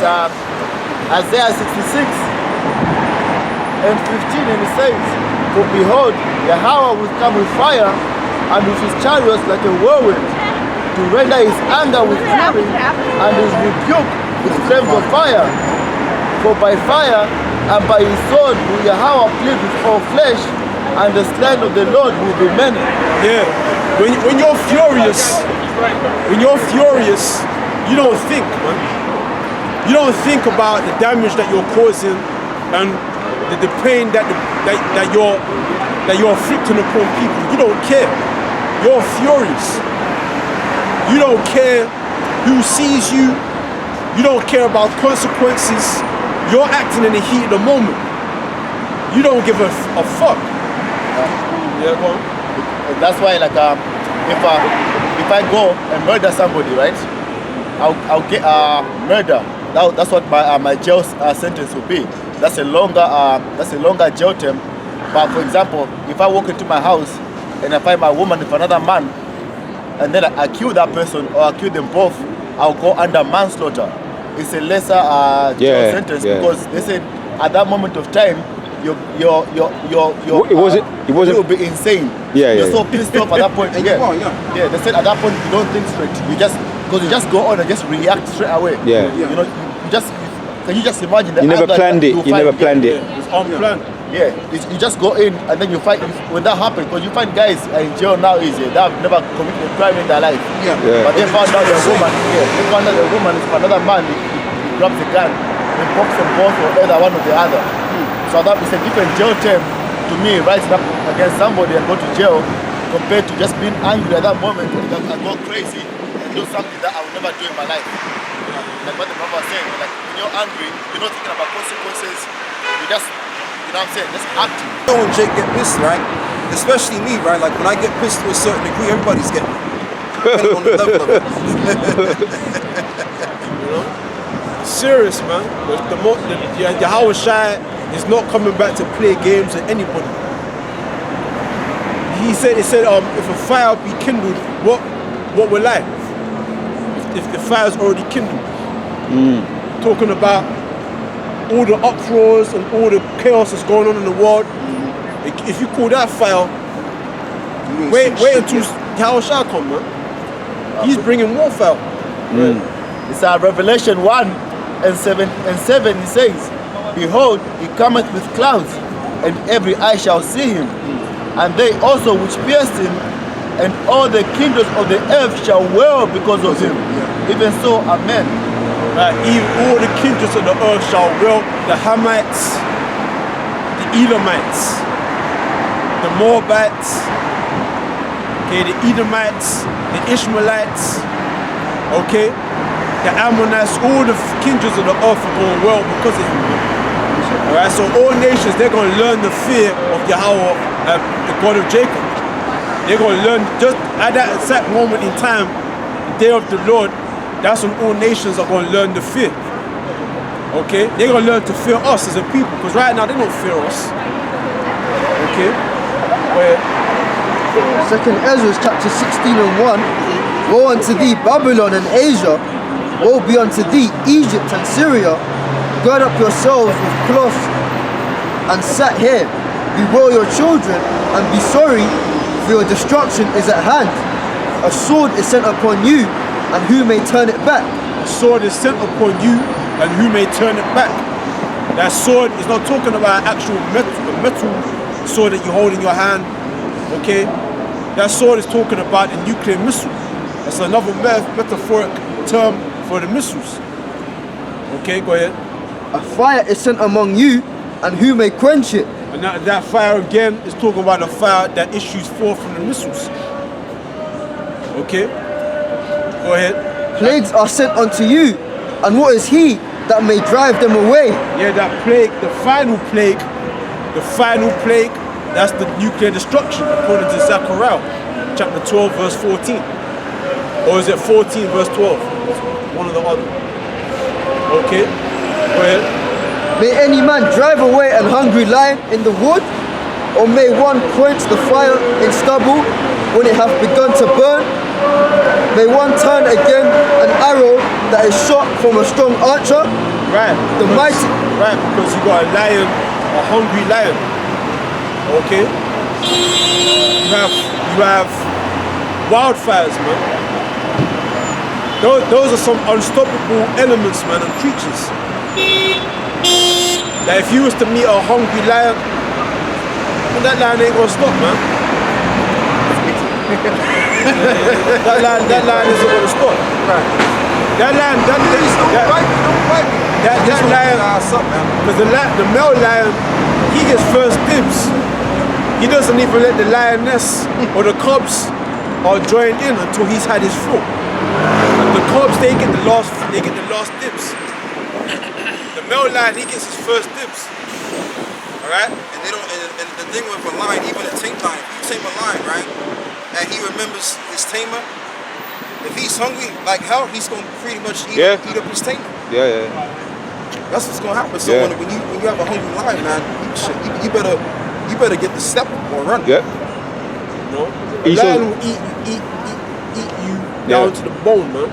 Isaiah 66 and 15, and it says, "For behold, Yahweh will come with fire, and with his chariots like a whirlwind, to render his anger with fury, and his rebuke with flames of fire. For by fire and by his sword will Yahweh plead with all flesh, and the slain of the Lord will be many." Yeah. When you're furious, you don't think, man. You don't think about the damage that you're causing and the pain that you're inflicting upon people. You don't care. You're furious. You don't care who sees you. You don't care about consequences. You're acting in the heat of the moment. You don't give a fuck. Yeah, go on. That's why, like, if I go and murder somebody, right? I'll get murder. That's what my jail sentence will be. That's a longer jail term. But for example, if I walk into my house and I find my woman with another man, and then I kill that person or I kill them both, I'll go under manslaughter. It's a lesser jail sentence because they said at that moment of time, you'll be insane. You're so pissed off at that point. Yeah. They said at that point you don't think straight. Because you just go on and just react straight away. Yeah. You know, can you just imagine that? You never planned it. You never planned it. It's unplanned. Yeah, you just go in and then you fight. When that happens, because you find guys in jail now they have never committed a crime in their life. But they found out their woman. They found out their woman is for another man. He grabs the gun and pops them both or either one or the other. So that is a different jail term to me, rising up against somebody and go to jail compared to just being angry at that moment and go crazy and do something that I would never do in my life. Like what the brother was saying, like when you're angry, you're not thinking about consequences. You just, you know what I'm saying, just acting. You know when Jake get pissed, right? Especially me, right? Like when I get pissed to a certain degree, everybody's getting it. Depending on the level of it. You know? Serious, man. The Howard Shire is not coming back to play games with anybody. He said, if a fire be kindled, what will I? If the fire's already kindled. Talking about all the uproars and all the chaos that's going on in the world. If you call that fire, wait until Howard Shire come, man. He's bringing more fire. It's Revelation 1:7 it says, "Behold, he cometh with clouds, and every eye shall see him, and they also which pierced him, and all the kingdoms of the earth shall wail because of him. Even so, amen." Even all the kindreds of the earth shall wail. The Hamites, the Elamites, the Moabites, okay, the Edomites, the Ishmaelites, okay, the Ammonites, all the kindreds of the earth are going well because of him. Alright, so all nations, they're going to learn the fear of Yahweh, the God of Jacob. They're going to learn, just at that exact moment in time, the day of the Lord, that's when all nations are going to learn the fear. Okay? They're going to learn to fear us as a people, because right now they don't fear us. Okay? Where? 2nd Ezra chapter 16:1. Woe unto thee, Babylon and Asia. Woe be unto thee, Egypt and Syria. Gird up yourselves with cloth and sat here. Bewail your children and be sorry, for your destruction is at hand. A sword is sent upon you, and who may turn it back? A sword is sent upon you, and who may turn it back? That sword is not talking about actual metal sword that you hold in your hand. Okay? That sword is talking about the nuclear missile. That's another metaphoric term for the missiles. Okay, go ahead. A fire is sent among you, and who may quench it? And that fire again is talking about the fire that issues forth from the missiles. Okay? Go ahead. Plagues are sent unto you, and what is he that may drive them away? Yeah, that plague, the final plague, that's the nuclear destruction, according to Zechariah, chapter 12, verse 14. Or is it 14, verse 12? One or the other. Okay, go ahead. May any man drive away an hungry lion in the wood, or may one quench the fire in stubble when it hath begun to burn? May one turn again an arrow that is shot from a strong archer? Right. The mighty. Right, because you got a lion, a hungry lion. Okay? You have wildfires, man. Those are some unstoppable elements, man, and creatures. That if you was to meet a hungry lion, that lion ain't gonna stop, man. that lion isn't gonna stop. Right. That lion, Don't fight, because the male lion, he gets first dibs. He doesn't even let the lioness or the cubs join in until he's had his fruit. The cubs, they get the last dibs. The male lion, he gets his first dibs. All right. And they don't. And the thing with a lion, even a tame lion, if you tame a lion, right, and he remembers his tamer. If he's hungry like hell, he's gonna pretty much eat up his tamer. Yeah. That's what's gonna happen. So when you have a hungry lion, man, you better get the step or run. Yeah. You know, a lion will eat you down to the bone, man.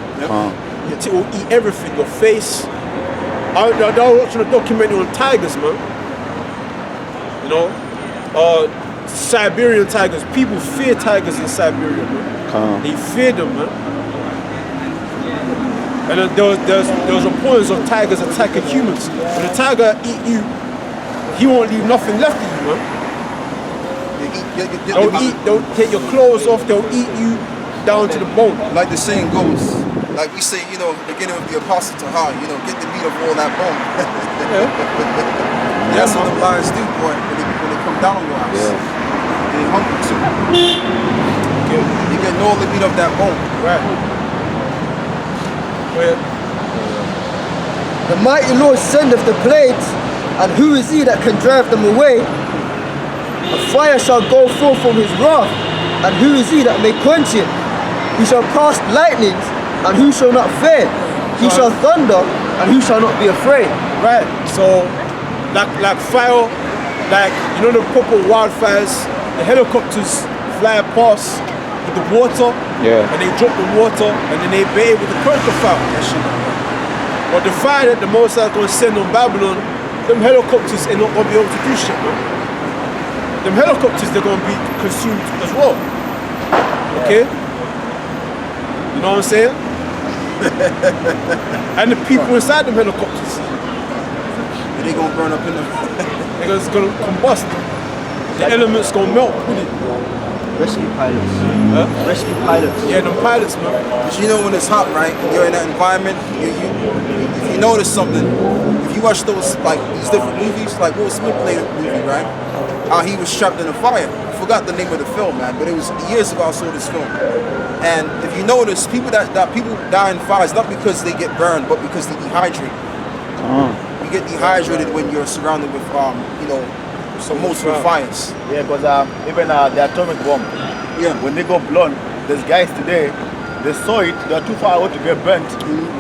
It will eat everything. Your face. I was watching a documentary on tigers, man. You know, Siberian tigers. People fear tigers in Siberia, man. They fear them, man. And then there was reports of tigers attacking humans. When a tiger eat you, he won't leave nothing left of you, man. They'll take your clothes off, they'll eat you down to the bone. Like the saying goes, like we say, you know, beginning with the apostle to high, you know, get the meat of all that bone. That's what the lions do, boy, when they come down on your ass. They're hungry too. You get all the meat of that bone. Right. Well, The mighty Lord sendeth the plagues, and who is he that can drive them away? A fire shall go forth from his wrath, and who is he that may quench it? He shall cast lightnings, and who shall not fear? He shall thunder, and who shall not be afraid? right. So, like fire, like, you know the proper wildfires, the helicopters fly past with the water, and they drop the water, and then they be able to quench the fire. But the fire that the Most High is going to send on Babylon, them helicopters ain't not going to be able to do shit, man. Them helicopters, they're going to be consumed as well. Okay? You know what I'm saying? And the people inside them helicopters, They gonna burn up in them. it's going to combust. The elements going to melt with it. Rescue pilots. Rescue pilots. Yeah, them pilots, man. But you know when it's hot, right? And you're in that environment, if you notice something, if you watch those, like, these different movies, like Will Smith played a movie, right? How he was trapped in a fire. I forgot the name of the film, man, but it was years ago I saw this film. And if you notice, people die in fires not because they get burned, but because they dehydrate. You get dehydrated when you're surrounded with, you know, some multiple fires. Yeah, because even the atomic bomb, when they go blown, there's guys today, they saw it, they're too far away to get burnt,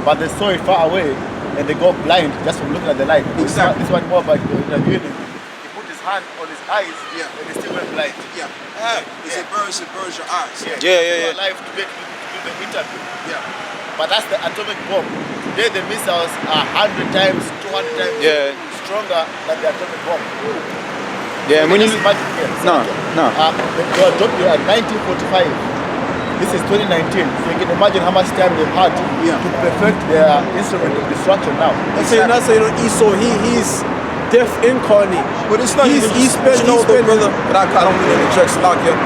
but they saw it far away and they go blind just from looking at the light. Exactly. This one more about interviewing him. He put his hand on his eyes and he still went blind. Because it burns your eyes. Yeah. Alive to get to the interview. But that's the atomic bomb. Today the missiles are 100 times, 200 times stronger than the atomic bomb. Yeah, and when you imagine here. no. They were dropped here at 1945. This is 2019. So you can imagine how much time they've had to perfect their instrument of destruction now. That's how you know Esau, he's death incarnate. But it's not even brother. But I don't mean to interject like it.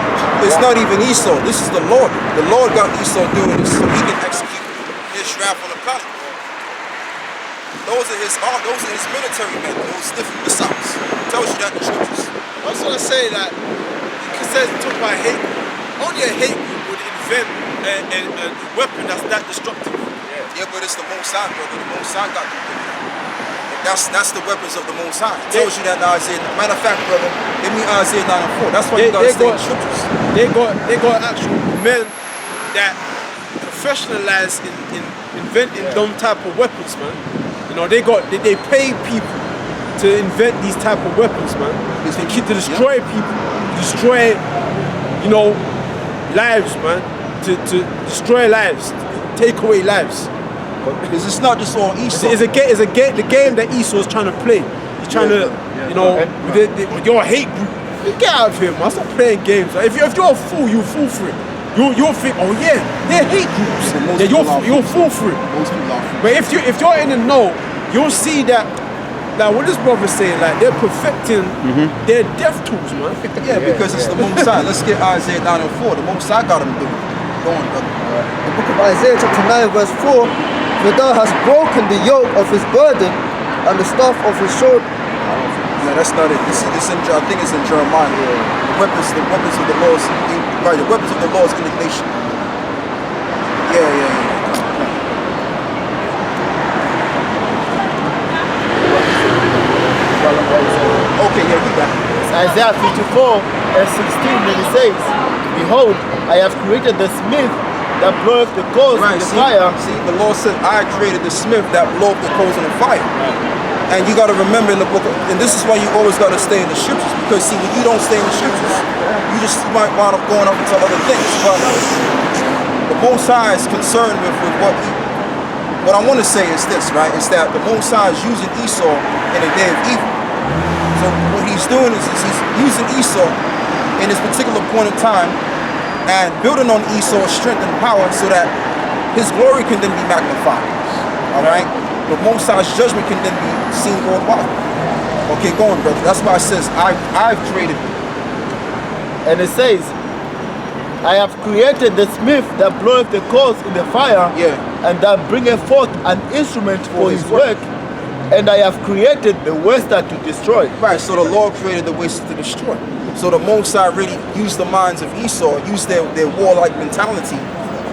It's not even Esau. This is the Lord. The Lord got Esau doing this so he can execute his wrath on the planet. Those are his military men, those different missiles. Tells you that in the scriptures. I was gonna say that because it talk about hate. Only a hate group would invent a weapon that's that destructive. Yeah, but it's the Most High, brother. The Most High got to do that. That's the weapons of the Most High. It tells you that in Isaiah. Matter of fact, brother, give me Isaiah 9 and 4. That's why you gotta stay in the scriptures. They got actual men that professionalize in inventing them type of weapons, man. You know, they pay people to invent these type of weapons, man. To destroy people, destroy, you know, lives, man. To destroy lives, take away lives. Because it's not just all Esau. It's the game that Esau is trying to play. He's trying to, you know, with your hate group. Get out of here, man. Stop playing games. If you're a fool, you fall for it. You'll think, oh yeah, they're hate groups. Yeah, you'll fall for it. Most people are. But if you're in the know, you'll see that. Like what this brother's saying, like they're perfecting their death tools, man. Yeah, because it's the Most High. Let's get Isaiah 9 and 4. The Most High got him doing it. Go on, brother. The book of Isaiah chapter 9 verse 4, for thou hast broken the yoke of his burden and the staff of his shoulder. No, that's not it. This in, I think it's in Jeremiah. The weapons of the Lord's, right? The weapons of the Lord's indignation. Yeah. Okay, yeah, read that. Isaiah 54 and 16, then it says, behold, I have created the smith that bloweth the coals in the fire. See, the Lord said, I created the smith that bloweth the coals in the fire. And you got to remember in the book, and this is why you always got to stay in the scriptures, because see, when you don't stay in the scriptures, you might wind up going up into other things. But the Most High is concerned with what I want to say is this, right? Is that the Most High is using Esau in a day of evil. So what he's doing is he's using Esau in this particular point in time and building on Esau's strength and power so that his glory can then be magnified. All right? The Most High's judgment can then be seen worldwide. Okay, go on, brother. That's why it says, I've created it. And it says, I have created the smith that bloweth the coals in the fire, and that bringeth forth an instrument for his work. And I have created the waster to destroy. Right, so the Lord created the waster to destroy. So the Most High really used the minds of Esau, used their warlike mentality,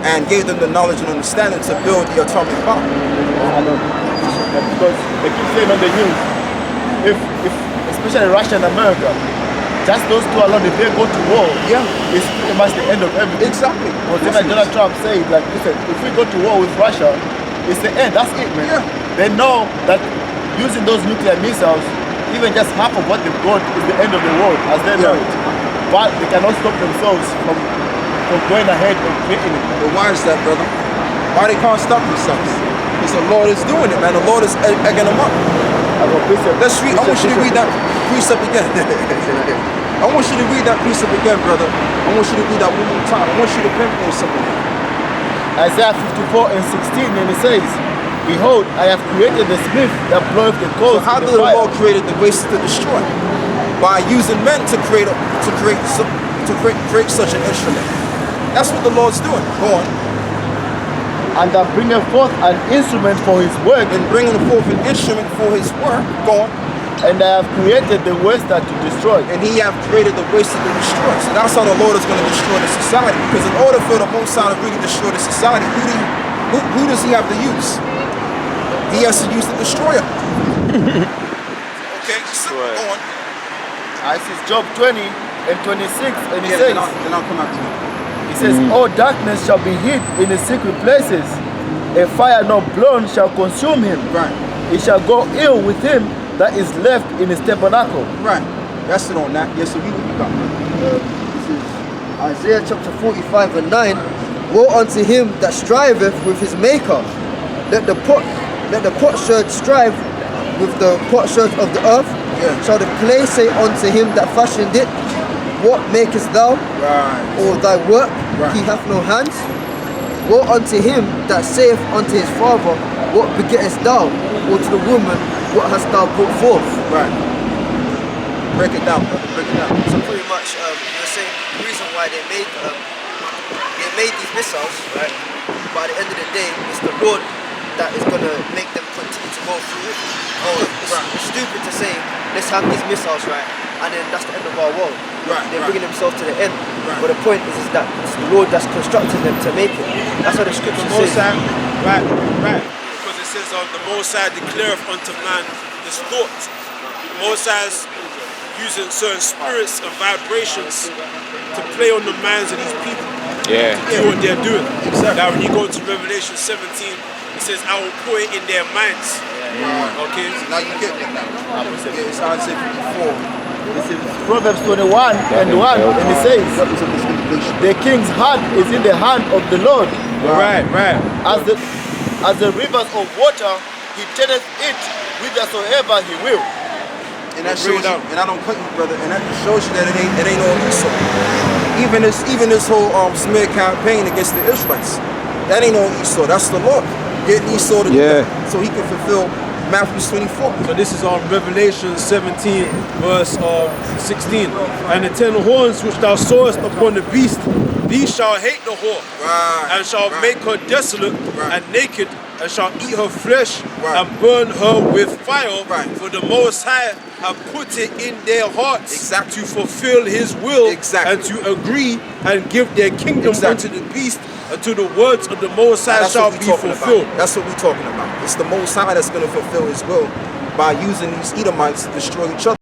and gave them the knowledge and understanding to build the atomic bomb. Because they keep saying on the news, if especially Russia and America, just those two alone, if they go to war, it's pretty much the end of everything. Exactly. Because like Donald Trump said, like, listen, if we go to war with Russia, it's the end. That's it, man. They know that using those nuclear missiles, even just half of what they've got is the end of the world, as they know it. But they cannot stop themselves from going ahead and creating it. But why is that, brother? Why they can't stop themselves? Because the Lord is doing it, man. The Lord is egging them up. Let's read. I want you to read that precept again. I want you to read that precept again, brother. I want you to read that one more time. I want you to pinpoint something. Isaiah 54 and 16, and it says, behold, I have created the smith that bloweth the coals. So how did the Lord create the waster to destroy? By using men to create such an instrument. That's what the Lord's doing. Go on. And that bringeth forth an instrument for his work. And bringing forth an instrument for his work. Go on. And I have created the waster to destroy. And he have created the waster to destroy. So that's how the Lord is going to destroy the society. Because in order for the Most High to really destroy the society, who does he have to use? He has to use the destroyer. Okay, so go on. This is Job 20 and 26, and it says, then I'll come after you. It says, all darkness shall be hid in the secret places. A fire not blown shall consume him. Right. It shall go ill with him that is left in his tabernacle. Right. That's it on that. Yes, so we got. This is Isaiah chapter 45 and 9. Woe unto him that striveth with his maker. Let the potsherd strive with the potsherd of the earth. Shall the clay say unto him that fashioned it, what makest thou? Or thy work, he hath no hands? Woe unto him that saith unto his father, what begettest thou? Or to the woman, what hast thou brought forth? Right. Break it down, brother. Break it down. So pretty much, the same reason why they made these missiles, right? But at the end of the day, it's the Lord that is going to make them continue to go through it. It's stupid to say, let's have these missiles, right? And then that's the end of our world. They're bringing themselves to the end. But the point is that it's the Lord that's constructing them to make it. That's how the scripture says. Right. Because it says, the Most High declareth unto man his thoughts. The Most High's using certain spirits and vibrations to play on the minds of these people. To do what they're doing. Now when you go to Revelation 17, it says, I will put it in their minds. Okay? So now you get it now. It's Isaiah 54. This is Proverbs 21 and 1, and it says, the king's heart is in the hand of the Lord. Right. as the rivers of water, he turneth it whithersoever he will. And that shows you, and I don't cut you, brother, and that just shows you that it ain't all Esau. Even this whole smear campaign against the Israelites, that ain't all Esau. That's the Lord getting Esau to do that, so he can fulfill Matthew 24. So this is on Revelation 17, verse 16. And the 10 horns which thou sawest upon the beast, these shall hate the whore, and shall make her desolate and naked, and shall eat her flesh and burn her with fire. For the Most High have put it in their hearts to fulfill his will and to agree and give their kingdom unto the beast, until the words of the Most High shall be fulfilled. That's what we're talking about. It's the Most High that's going to fulfill his will by using these Edomites to destroy each other.